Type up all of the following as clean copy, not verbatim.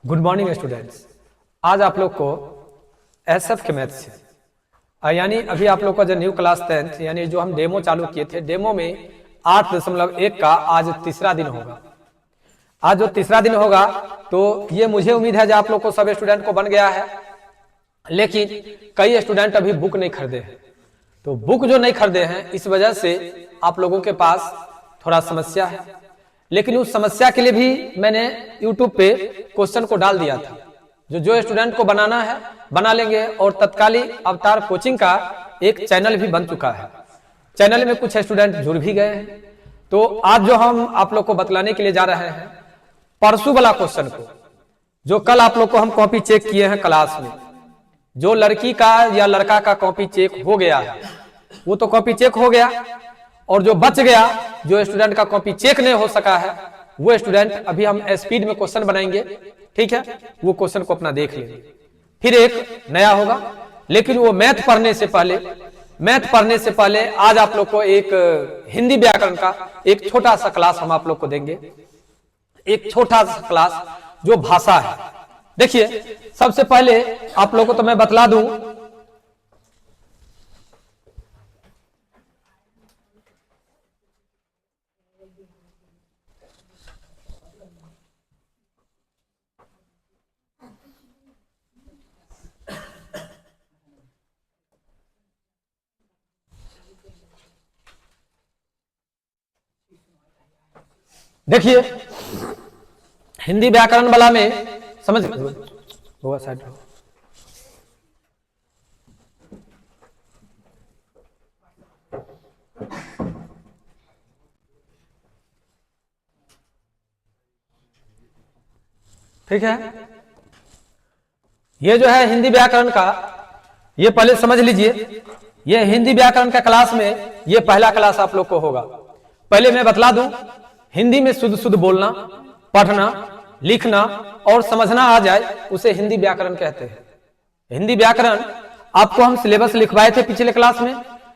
Good morning students. आज आप लोग को एसएफ के मैथ से यानी अभी आप लोग का जो न्यू क्लास 10th यानी जो हम डेमो चालू किए थे, डेमो में 8.1 का आज तीसरा दिन होगा। आज जो तीसरा दिन होगा तो ये मुझे उम्मीद है जो आप लोग को सब स्टूडेंट को बन गया है, लेकिन कई स्टूडेंट अभी बुक नहीं खरीदे हैं। तो बुक जो नहीं खरीदे हैं इस वजह से आप लोगों के पास थोड़ा समस्या है, लेकिन उस समस्या के लिए भी मैंने YouTube पे क्वेश्चन को डाल दिया था। जो स्टूडेंट को बनाना है बना लेंगे, और तत्कालीन अवतार कोचिंग का एक चैनल भी बन चुका है। चैनल में कुछ स्टूडेंट जुड़ भी गए हैं। तो आज जो हम आप लोग को बतलाने के लिए जा रहे हैं परसों वाला क्वेश्चन को, जो कल आप लोग को हम कॉपी चेक किए हैं क्लास में, जो लड़की का या लड़का का कॉपी चेक हो गया है वो तो कॉपी चेक हो गया, और जो बच गया, जो स्टूडेंट का कॉपी चेक नहीं हो सका है, वो स्टूडेंट अभी हम स्पीड में क्वेश्चन बनाएंगे, ठीक है। वो क्वेश्चन को अपना देख लेंगे, फिर एक नया होगा। लेकिन वो मैथ पढ़ने से पहले आज आप लोग को एक हिंदी व्याकरण का एक छोटा सा क्लास हम आप लोग को देंगे। एक छोटा सा क्लास जो भाषा है। देखिए, सबसे पहले आप लोग को तो मैं बतला दूं, देखिए हिंदी व्याकरण वाला में समझ हुआ साइड हो। ठीक है, ये जो है हिंदी व्याकरण का, ये पहले समझ लीजिए। ये हिंदी व्याकरण का क्लास में ये पहला क्लास आप लोग को होगा। पहले मैं बतला दूं, हिंदी में शुद्ध शुद्ध बोलना, पढ़ना, लिखना और समझना आ जाए उसे हिंदी व्याकरण कहते हैं। हिंदी व्याकरण आपको हम सिलेबस लिखवाए थे पिछले क्लास में।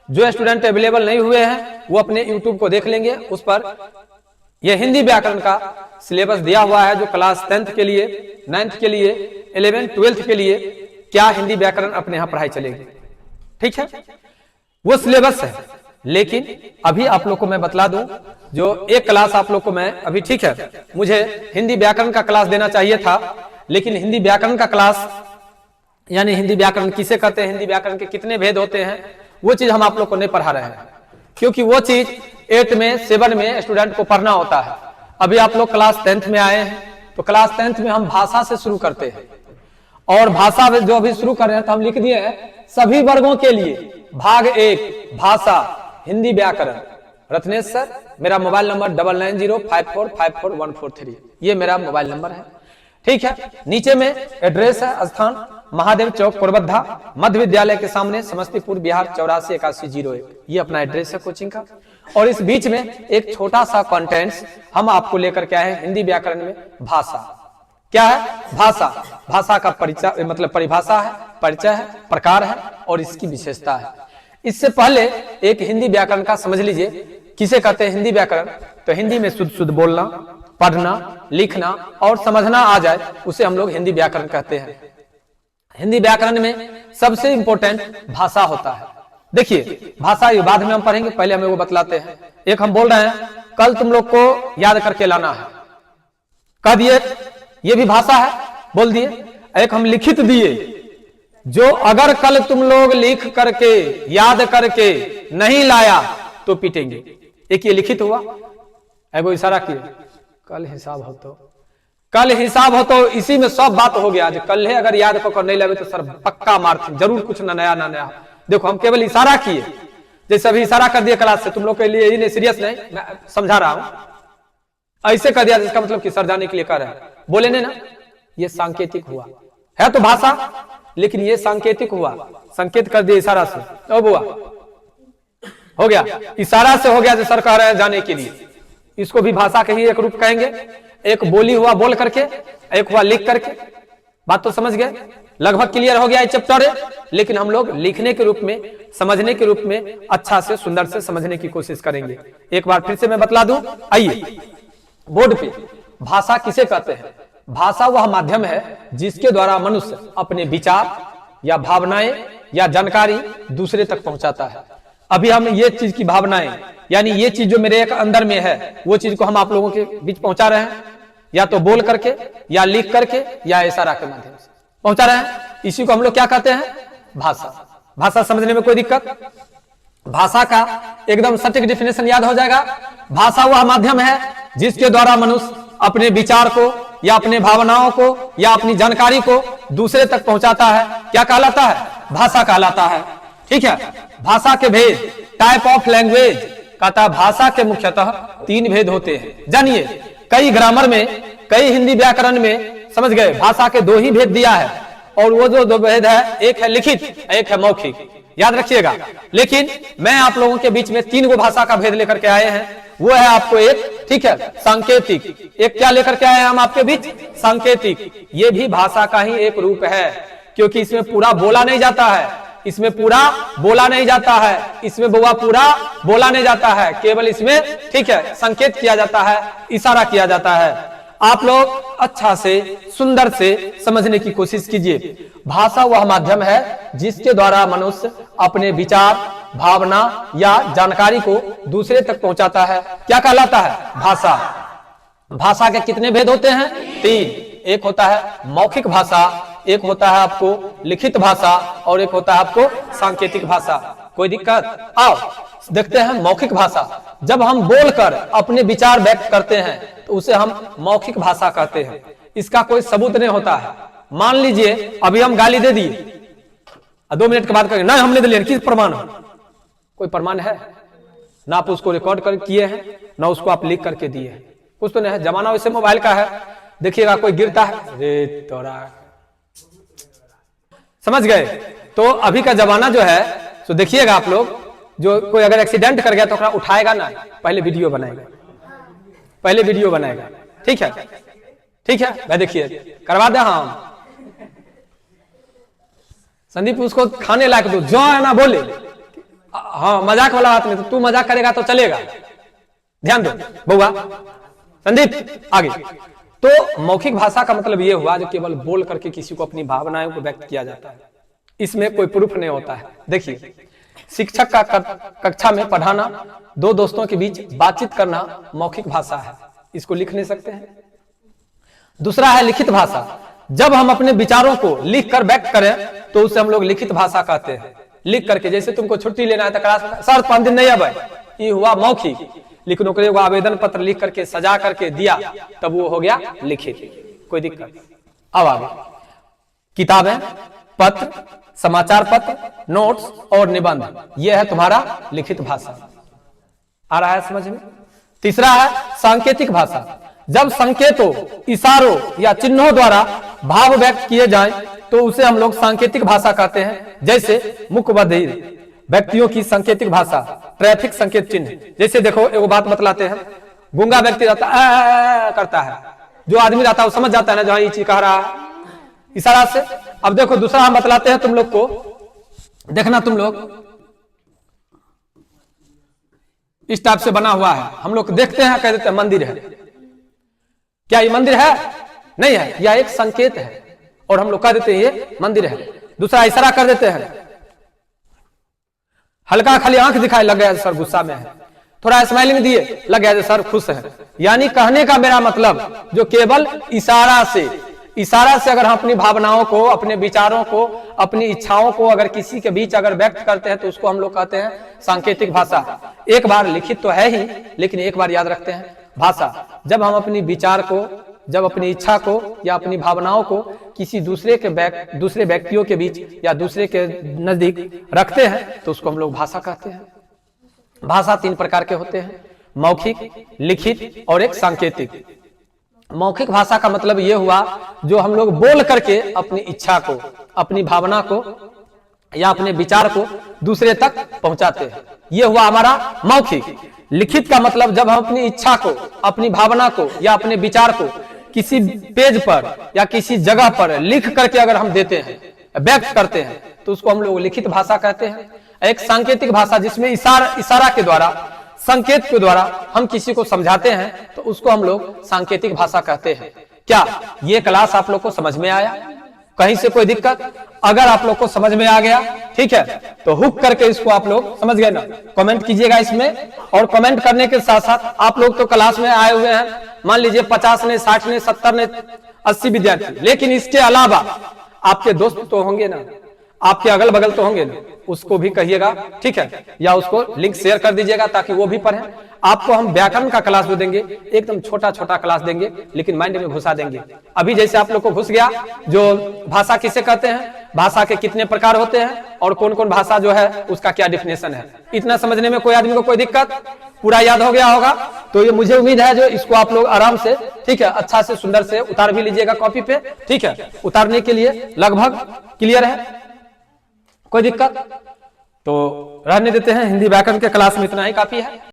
जो स्टूडेंट अवेलेबल नहीं हुए हैं वो अपने YouTube को देख लेंगे, उस पर यह हिंदी व्याकरण का सिलेबस दिया हुआ है, जो क्लास 10th के लिए, 9th के लिए, 11th 12th के लिए क्या हिंदी व्याकरण अपने यहाँ पढ़ाई चलेगी, ठीक है। वो सिलेबस है। लेकिन अभी आप लोग को मैं बतला दूं, जो एक क्लास आप लोग को मैं अभी, ठीक है, मुझे हिंदी व्याकरण का क्लास देना चाहिए था, लेकिन हिंदी व्याकरण का क्लास यानी हिंदी व्याकरण किसे कहते हैं, हिंदी व्याकरण के कितने भेद होते हैं, वो चीज हम आप लोग को नहीं पढ़ा रहे हैं, क्योंकि वो चीज 8 में 7 में स्टूडेंट को पढ़ना होता है। अभी आप लोग क्लास 10th में आए हैं, तो क्लास 10th में हम भाषा से शुरू करते हैं, और भाषा जो अभी शुरू कर रहे हैं तो हम लिख दिए हैं सभी वर्गों के लिए भाग 1 भाषा हिंदी व्याकरण। रत्नेश सर, मेरा मोबाइल नंबर 9905454143, ये मेरा मोबाइल नंबर है, ठीक है। नीचे में एड्रेस है, स्थान महादेव चौक कोरबद्धा, मध्य विद्यालय के सामने, समस्तीपुर बिहार 848101, ये अपना एड्रेस है कोचिंग का। और इस बीच में एक छोटा सा कंटेंट्स हम आपको लेकर के आए हैं हिंदी व्याकरण में। भाषा क्या है? भाषा, भाषा का परिचय मतलब परिभाषा है, परिचय है, प्रकार है और इसकी विशेषता है। इससे पहले एक हिंदी व्याकरण का समझ लीजिए, किसे कहते हैं हिंदी व्याकरण। तो हिंदी में शुद्ध शुद्ध बोलना, पढ़ना, लिखना और समझना आ जाए उसे हम लोग हिंदी व्याकरण कहते हैं। हिंदी व्याकरण में सबसे इंपॉर्टेंट भाषा होता है। देखिए, भाषा ये बाद में हम पढ़ेंगे, पहले हमें वो बतलाते हैं। एक हम बोल रहे हैं कल तुम लोग को याद करके लाना है, कह दिए, ये भी भाषा है, बोल दिए। एक हम लिखित दिए, जो अगर कल तुम लोग लिख करके याद करके नहीं लाया तो पीटेंगे। एक ये लिखित हुआ, एगो इशारा किए, कल हिसाब हो तो, कल हिसाब हो तो, इसी में सब बात हो गया। कल है अगर याद कर नहीं लगे तो सर पक्का मारते, जरूर कुछ ना नया। देखो, हम केवल इशारा किए, जैसे अभी इशारा कर दिया क्लास से, तुम लोग के लिए ये नहीं, सीरियस नहीं, मैं समझा रहा हूं। ऐसे कर दिया जिसका मतलब कि सर जाने के लिए कर रहे हैं, बोले ने ना, ये सांकेतिक हुआ है। तो भाषा, लेकिन ये सांकेतिक हुआ, संकेत कर दिया इशारा से, तो हुआ, हो गया, इशारा से हो गया जो सर कह रहे हैं जाने के लिए। इसको भी भाषा के ही एक रूप कहेंगे। एक बोली हुआ बोल करके, एक हुआ लिख करके। बात तो समझ गए, लगभग क्लियर हो गया ये चैप्टर। लेकिन हम लोग लिखने के रूप में, समझने के रूप में अच्छा से सुंदर से समझने की कोशिश करेंगे। एक बार फिर से मैं बतला दूं, आइए बोर्ड पे भाषा किसे कहते हैं। भाषा वह माध्यम है जिसके द्वारा मनुष्य अपने विचार या भावनाएं या जानकारी दूसरे तक पहुंचाता है। अभी हम ये चीज की भावनाएं यानी ये चीज जो मेरे एक अंदर में है वो चीज को हम आप लोगों के बीच पहुंचा रहे हैं, या तो बोल करके या लिख करके या इशारा के माध्यम से पहुंचा रहे हैं। इसी को हम लोग क्या कहते हैं? भाषा। भाषा समझने में कोई दिक्कत? भाषा का एकदम सटीक डिफिनेशन याद हो जाएगा। भाषा वह माध्यम है जिसके द्वारा मनुष्य अपने विचार को या अपने भावनाओं को या अपनी जानकारी को दूसरे तक पहुंचाता है। क्या कहलाता है? भाषा कहलाता है। ठीक है। भाषा के भेद, टाइप ऑफ लैंग्वेज कहता, भाषा के मुख्यतः 3 भेद होते हैं। जानिए, कई ग्रामर में, कई हिंदी व्याकरण में, समझ गए, भाषा के 2 ही भेद दिया है, और वो जो 2 भेद है, एक है लिखित, एक है मौखिक। याद रखिएगा। लेकिन मैं आप लोगों के बीच में 3 गो भाषा का भेद लेकर के आए हैं। वो है आपको एक, ठीक है, सांकेतिक। एक क्या लेकर के आए हैं हम आपके बीच? सांकेतिक। ये भी भाषा का ही एक रूप है, क्योंकि इसमें पूरा बोला नहीं जाता है, इसमें पूरा बोला नहीं जाता है, इसमें पूरा बोला नहीं जाता है, केवल इसमें, ठीक है, संकेत किया जाता है, इशारा किया जाता है। आप लोग अच्छा से, सुंदर से समझने की कोशिश कीजिए। भाषा वह माध्यम है जिसके द्वारा मनुष्य अपने विचार, भावना या जानकारी को दूसरे तक पहुंचाता है। क्या कहलाता है? भाषा। भाषा के कितने भेद होते हैं? 3। एक होता है मौखिक भाषा, एक होता है आपको लिखित भाषा, और एक होता है आपको सांकेतिक भाषा। कोई दिक्कत? आओ देखते हैं मौखिक भाषा। जब हम बोलकर अपने विचार व्यक्त करते हैं तो उसे हम मौखिक भाषा कहते हैं। इसका कोई सबूत नहीं होता है। मान लीजिए अभी हम गाली दे दिए, 2 मिनट के बाद कहेंगे नहीं हमने दिया, किस प्रमाण? कोई प्रमाण है? ना आप उसको रिकॉर्ड कर किए हैं, ना उसको आप लिख करके दिए हैं, कुछ तो नहीं है। जमाना वैसे मोबाइल का है। देखिएगा कोई गिरता है, रे तोरा, समझ गए? तो अभी का जमाना जो है, तो देखिएगा आप लोग, जो कोई अगर एक्सीडेंट कर गया तो उठाएगा ना, पहले वीडियो बनाएगा, पहले वीडियो बनाएगा। ठीक है, ठीक है भाई, देखिए करवा दे। हम संदीप उसको खाने लायक दो, जो है ना बोले, हाँ मजाक वाला बात नहीं, तो तू मजाक करेगा तो चलेगा। ध्यान दो बउआ, संदीप आगे। तो मौखिक भाषा का मतलब यह हुआ जो केवल बोल करके किसी को अपनी भावनाओं को व्यक्त किया जाता है, इसमें कोई प्रूफ नहीं होता है। देखिए, शिक्षक का कक्षा में पढ़ाना, 2 दोस्तों के बीच बातचीत करना मौखिक भाषा है, इसको लिख नहीं सकते हैं। दूसरा है लिखित भाषा। जब हम अपने विचारों को लिख कर व्यक्त करें तो उसे हम लोग लिखित भाषा कहते हैं। लिख करके, जैसे तुमको छुट्टी लेना है तो क्लास सर 5 दिन नहीं आवे, ये हुआ मौखिक। लेकिन नौकरी को आवेदन पत्र लिख करके सजा करके दिया, तब वो हो गया लिखित। कोई दिक्कत? अब आगे किताबें, पत्र, समाचार पत्र, नोट्स और निबंध, यह है तुम्हारा लिखित भाषा। आ रहा है समझ में? तीसरा है सांकेतिक भाषा। जब संकेतों, इशारों या चिन्हों द्वारा भाव व्यक्त किए जाएं तो उसे हम लोग सांकेतिक भाषा कहते हैं। जैसे मुख्य बधिर व्यक्तियों की सांकेतिक भाषा, ट्रैफिक संकेत चिन्ह। जैसे देखो एगो बात बतलाते हैं, गूंगा व्यक्ति रहता है करता है, जो आदमी रहता है वो समझ जाता है ना जहां ये चीज कह रहा है इशारा से। अब देखो दूसरा हम बतलाते हैं तुम लोग को, देखना तुम लोग, इस टाइप से बना हुआ है, हम लोग देखते हैं, कह देते हैं मंदिर है। क्या ये मंदिर है? नहीं है, यह एक संकेत है, और हम लोग कह देते हैं ये मंदिर है। दूसरा इशारा कर देते हैं, हल्का खाली आंख दिखाए, लग गया सर गुस्सा में है, थोड़ा स्माइलिंग दिए, लग गया सर खुश है। यानी कहने का मेरा मतलब जो केवल इशारा से अगर हम अपनी भावनाओं को, अपने विचारों को, अपनी इच्छाओं को अगर किसी के बीच अगर व्यक्त करते हैं तो उसको हम लोग कहते हैं सांकेतिक भाषा। एक बार लिखित तो है ही, लेकिन एक बार याद रखते हैं भाषा। जब हम अपनी विचार को, जब अपनी इच्छा को या अपनी भावनाओं को किसी दूसरे व्यक्तियों के बीच या दूसरे के नजदीक रखते हैं तो उसको हम लोग भाषा कहते हैं। भाषा 3 प्रकार के होते हैं, मौखिक, लिखित और एक सांकेतिक। मौखिक भाषा का मतलब यह हुआ जो हम लोग बोल करके अपनी इच्छा को, अपनी भावना को या अपने विचार को दूसरे तक पहुंचाते हैं, यह हुआ हमारा मौखिक। लिखित का मतलब जब हम अपनी इच्छा को, अपनी भावना को या अपने विचार को किसी पेज पर या किसी जगह पर लिख करके अगर हम देते हैं, व्यक्त करते हैं, तो उसको हम लोग लिखित भाषा कहते हैं। एक सांकेतिक भाषा जिसमें इशारा के द्वारा, संकेत के द्वारा हम किसी को समझाते हैं तो उसको हम लोग सांकेतिक भाषा कहते हैं। क्या ये क्लास आप लोग को समझ में आया? कहीं से कोई दिक्कत? अगर आप लोग को समझ में आ गया, ठीक है, तो हुक करके इसको आप लोग समझ गए ना, कमेंट कीजिएगा इसमें। और कमेंट करने के साथ साथ आप लोग तो क्लास में आए हुए हैं, मान लीजिए 50 ने, 60 ने, 70 ने, 80 विद्यार्थी, लेकिन इसके अलावा आपके दोस्त तो होंगे ना, आपके अगल बगल तो होंगे ना, उसको भी कहिएगा, ठीक है, या उसको लिंक शेयर कर दीजिएगा ताकि वो भी पढ़ें। आपको हम व्याकरण का क्लास भी देंगे, एकदम छोटा छोटा क्लास देंगे, लेकिन माइंड में घुसा देंगे। अभी जैसे आप लोग को घुस गया जो भाषा किसे कहते हैं, भाषा के कितने प्रकार होते हैं, और कौन कौन भाषा जो है उसका क्या डिफिनेशन है, इतना समझने में कोई आदमी को कोई दिक्कत? पूरा याद हो गया होगा। तो ये मुझे उम्मीद है जो इसको आप लोग आराम से, ठीक है, अच्छा से सुंदर से उतार भी लीजिएगा कॉपी पे, ठीक है। उतारने के लिए लगभग क्लियर है, कोई दिक्कत? तो रहने देते हैं, हिंदी व्याकरण के क्लास में इतना ही काफी है।